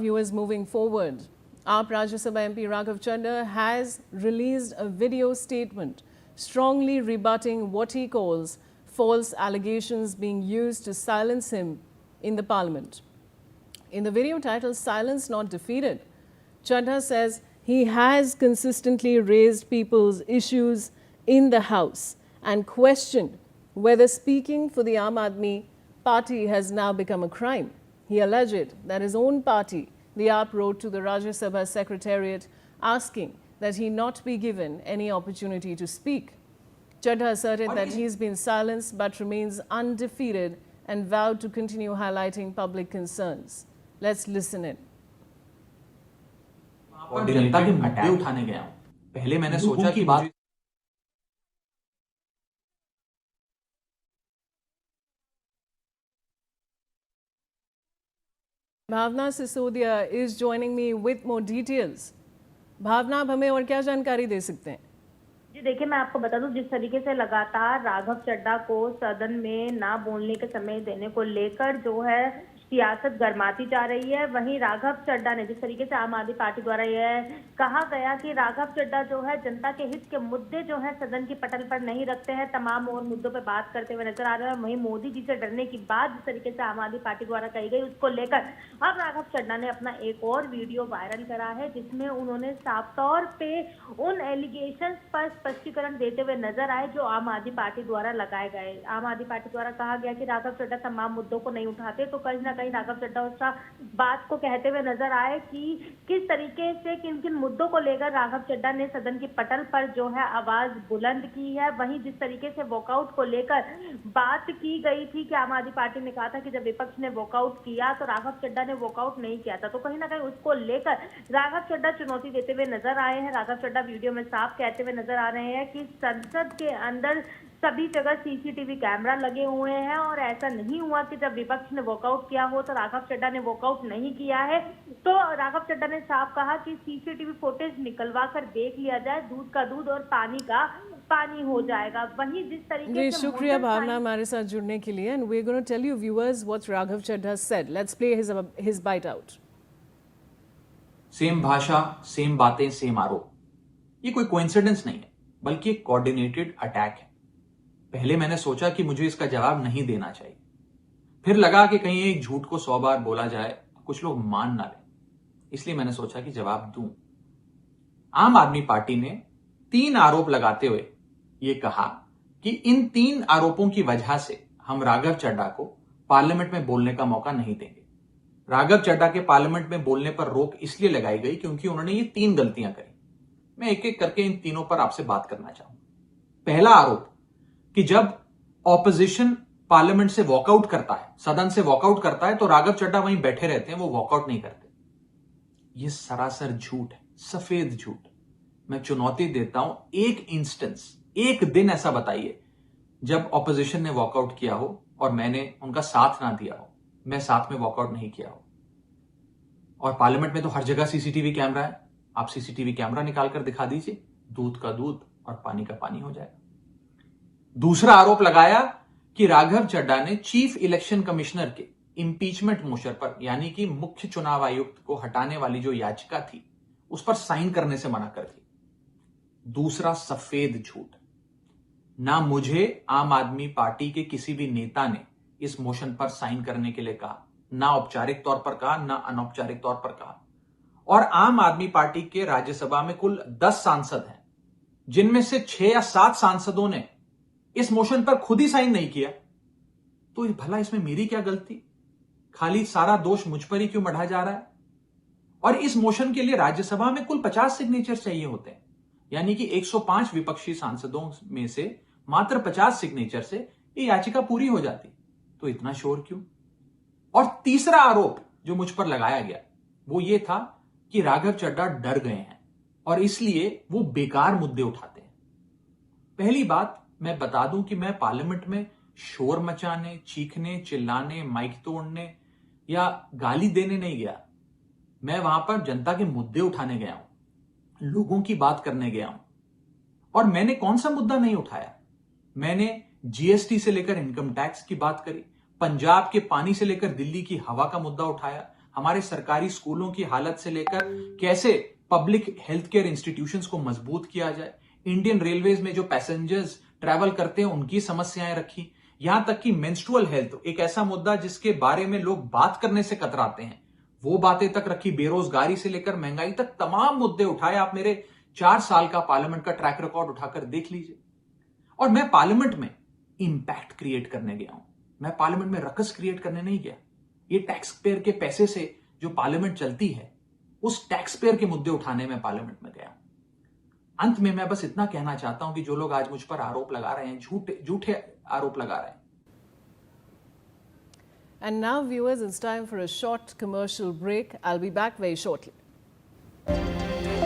Viewers, moving forward, our Rajya Sabha MP Raghav Chaddha has released a video statement strongly rebutting what he calls false allegations being used to silence him in the parliament. In the video titled "Silence Not Defeated," Chaddha says he has consistently raised people's issues in the House and questioned whether speaking for the Aam Aadmi Party has now become a crime. He alleged that his own party, the AAP, wrote to the Rajya Sabha Secretariat asking that he not be given any opportunity to speak. Chaddha asserted that he's been silenced but remains undefeated and vowed to continue highlighting public concerns. Let's listen in. जनता के मुद्दे उठाने गया हूं। पहले मैंने सोचा कि बात Bhavna Sisodia is joining me with more details. भावना, आप हमें और क्या जानकारी दे सकते हैं? जी देखिए, मैं आपको बता दूं, जिस तरीके से लगातार राघव चड्ढा को सदन में ना बोलने के समय देने को लेकर जो है सियासत गर्माती जा रही है, वहीं राघव चड्ढा ने जिस तरीके से आम आदमी पार्टी द्वारा यह कहा गया कि राघव चड्ढा जो है जनता के हित के मुद्दे जो है सदन की पटल पर नहीं रखते हैं, तमाम और मुद्दों पर बात करते हुए नजर आ रहे हैं। वहीं मोदी जी से डरने की बात जिस तरीके से आम आदमी पार्टी द्वारा कही गई, उसको लेकर अब राघव चड्ढा ने अपना एक और वीडियो वायरल करा है, जिसमें उन्होंने साफ तौर पे उन एलिगेशन पर स्पष्टीकरण देते हुए नजर आए जो आम आदमी पार्टी द्वारा लगाए गए। आम आदमी पार्टी द्वारा कहा गया कि राघव चड्ढा तमाम मुद्दों को नहीं उठाते, तो कहीं ना कहीं राघव चड्ढा उस बात को कहते हुए नजर आए कि किस तरीके से किन किन मुद्दों को लेकर राघव चड्ढा ने सदन की पटल पर जो है आवाज बुलंद की है। वहीं जिस तरीके से वॉकआउट को लेकर बात की गई थी कि आम आदमी पार्टी ने कहा था कि जब विपक्ष ने वॉकआउट किया तो राघव चड्ढा ने वॉकआउट नहीं किया था, तो कहीं ना कहीं उसको लेकर राघव चड्ढा चुनौती देते हुए नजर आए हैं। राघव चड्ढा वीडियो में साफ कहते हुए नजर आ रहे हैं कि संसद के अंदर सभी जगह सीसीटीवी कैमरा लगे हुए हैं और ऐसा नहीं हुआ कि जब विपक्ष ने वॉकआउट किया हो तो राघव चड्ढा ने वॉकआउट नहीं किया है। तो राघव चड्ढा ने साफ कहा कि सीसीटीवी फुटेज निकलवा कर देख लिया जाए, दूध का दूध और पानी का पानी हो जाएगा। वहीं जिस तरीके से शुक्रिया भावना हमारे साथ जुड़ने के लिए, and we are going to tell you viewers what Raghav Chadha said. Let's play his bite out. Same भाषा, सेम बातें, सेम आरोप, ये कोई कोइंसिडेंस नहीं है, बल्कि एक कोऑर्डिनेटेड अटैक है। पहले मैंने सोचा कि मुझे इसका जवाब नहीं देना चाहिए, फिर लगा कि कहीं एक झूठ को 100 बार बोला जाए कुछ लोग मान ना लें, इसलिए मैंने सोचा कि जवाब दूं। आम आदमी पार्टी ने 3 आरोप लगाते हुए यह कहा कि इन 3 आरोपों की वजह से हम राघव चड्ढा को पार्लियामेंट में बोलने का मौका नहीं देंगे। राघव चड्ढा के पार्लियामेंट में बोलने पर रोक इसलिए लगाई गई क्योंकि उन्होंने ये 3 गलतियां करी। मैं एक एक करके इन तीनों पर आपसे बात करना चाहूंगा। पहला आरोप कि जब ऑपोजिशन पार्लियामेंट से वॉकआउट करता है, सदन से वॉकआउट करता है, तो राघव चड्ढा वहीं बैठे रहते हैं, वो वॉकआउट नहीं करते। यह सरासर झूठ है, सफेद झूठ। मैं चुनौती देता हूं, एक इंस्टेंस, एक दिन ऐसा बताइए जब ऑपोजिशन ने वॉकआउट किया हो और मैंने उनका साथ ना दिया हो, मैं साथ में वॉकआउट नहीं किया हो। और पार्लियामेंट में तो हर जगह सीसीटीवी कैमरा है, आप सीसीटीवी कैमरा निकाल कर दिखा दीजिए, दूध का दूध और पानी का पानी हो जाएगा। दूसरा आरोप लगाया कि राघव चड्ढा ने चीफ इलेक्शन कमिश्नर के इंपीचमेंट मोशन पर, यानी कि मुख्य चुनाव आयुक्त को हटाने वाली जो याचिका थी, उस पर साइन करने से मना कर दी। दूसरा सफेद झूठ, ना मुझे आम आदमी पार्टी के किसी भी नेता ने इस मोशन पर साइन करने के लिए कहा, ना औपचारिक तौर पर कहा, ना अनौपचारिक तौर पर कहा। और आम आदमी पार्टी के राज्यसभा में कुल 10 सांसद हैं, जिनमें से 6 या 7 सांसदों ने इस मोशन पर खुद ही साइन नहीं किया। तो भला इसमें मेरी क्या गलती? खाली सारा दोष मुझ पर ही क्यों मढ़ा जा रहा है? और इस मोशन के लिए राज्यसभा में कुल 50 सिग्नेचर चाहिए होते हैं, यानी कि 105 विपक्षी सांसदों में से मात्र 50 सिग्नेचर से ये याचिका पूरी हो जाती। तो इतना शोर क्यों? और तीसरा आरोप जो मुझ पर लगाया गया वो ये था कि राघव चड्ढा डर गए हैं और इसलिए वो बेकार मुद्दे उठाते हैं। पहली बात मैं बता दूं कि मैं पार्लियामेंट में शोर मचाने, चीखने, चिल्लाने, माइक तोड़ने या गाली देने नहीं गया। मैं वहां पर जनता के मुद्दे उठाने गया हूं, लोगों की बात करने गया हूं। और मैंने कौन सा मुद्दा नहीं उठाया? मैंने जीएसटी से लेकर इनकम टैक्स की बात करी, पंजाब के पानी से लेकर दिल्ली की हवा का मुद्दा उठाया, हमारे सरकारी स्कूलों की हालत से लेकर कैसे पब्लिक हेल्थ केयर इंस्टीट्यूशंस को मजबूत किया जाए, इंडियन रेलवेज में जो पैसेंजर्स ट्रैवल करते हैं उनकी समस्याएं रखी, यहां तक कि मेंस्ट्रुअल हेल्थ, एक ऐसा मुद्दा जिसके बारे में लोग बात करने से कतराते हैं, वो बातें तक रखी, बेरोजगारी से लेकर महंगाई तक तमाम मुद्दे उठाए। आप मेरे 4 साल का पार्लियामेंट का ट्रैक रिकॉर्ड उठाकर देख लीजिए। और मैं पार्लियामेंट में इंपैक्ट क्रिएट करने गया हूं, मैं पार्लियामेंट में रकस क्रिएट करने नहीं गया। ये टैक्स पेयर के पैसे से जो पार्लियामेंट चलती है, उस टैक्स पेयर के मुद्दे उठाने में पार्लियामेंट में गया हूं। अंत में मैं बस इतना कहना चाहता हूं कि जो लोग आज मुझ पर आरोप लगा रहे हैं, झूठे आरोप लगा रहे हैं। And now, viewers, it's time for a short commercial break. I'll be back very shortly.